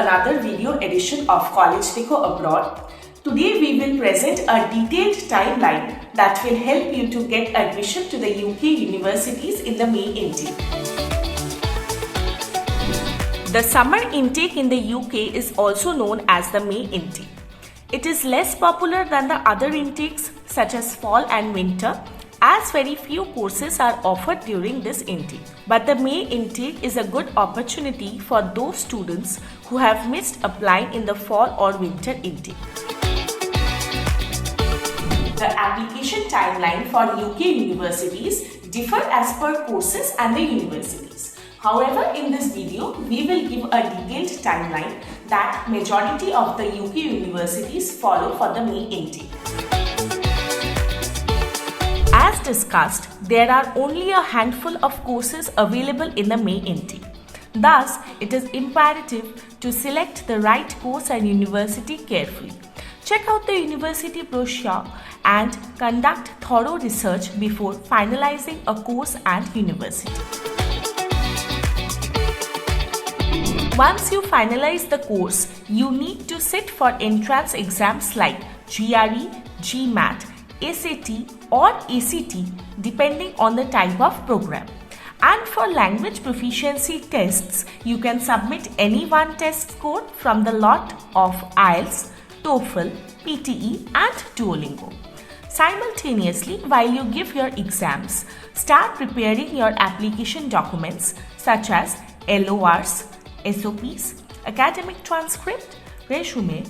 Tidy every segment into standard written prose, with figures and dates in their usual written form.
another video edition of CollegeDekho Abroad. Today we will present a detailed timeline that will help you to get admission to the UK universities in the May intake. The summer intake in the UK is also known as the May intake. It is less popular than the other intakes such as fall and winter, as very few courses are offered during this intake. But the May intake is a good opportunity for those students who have missed applying in the fall or winter intake. The application timeline for UK universities differ as per courses and the universities. However, in this video, we will give a detailed timeline that majority of the UK universities follow for the May intake. As discussed, there are only a handful of courses available in the May intake. Thus, it is imperative to select the right course and university carefully. Check out the university brochure and conduct thorough research before finalizing a course and university. Once you finalize the course, you need to sit for entrance exams like GRE, GMAT, SAT or ACT depending on the type of program. And for language proficiency tests, you can submit any one test score from the lot of IELTS, TOEFL, PTE and Duolingo. Simultaneously, while you give your exams, start preparing your application documents such as LORs, SOPs, academic transcript, resume,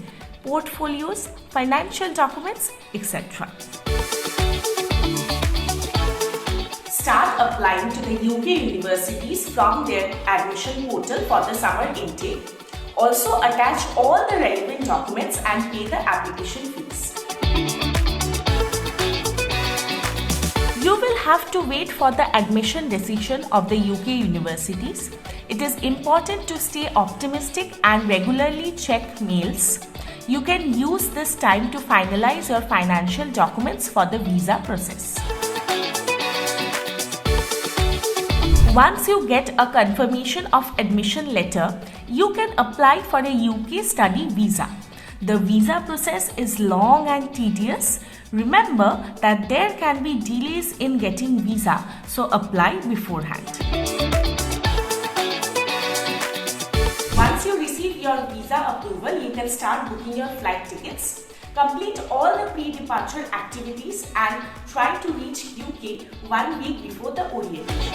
portfolios, financial documents, etc. Start applying to the UK universities from their admission portal for the summer intake. Also attach all the relevant documents and pay the application fees. You will have to wait for the admission decision of the UK universities. It is important to stay optimistic and regularly check mails. You can use this time to finalize your financial documents for the visa process. Once you get a confirmation of admission letter, you can apply for a UK study visa. The visa process is long and tedious. Remember that there can be delays in getting visa, so apply beforehand. Once you receive your visa approval, you can start booking your flight tickets. Complete all the pre-departure activities and try to reach UK 1 week before the orientation.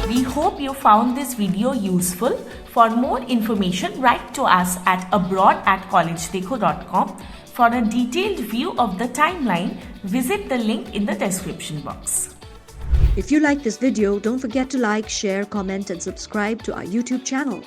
We hope you found this video useful. For more information, write to us at abroad@collegedekho.com. For a detailed view of the timeline, visit the link in the description box. If you like this video, don't forget to like, share, comment and subscribe to our YouTube channel.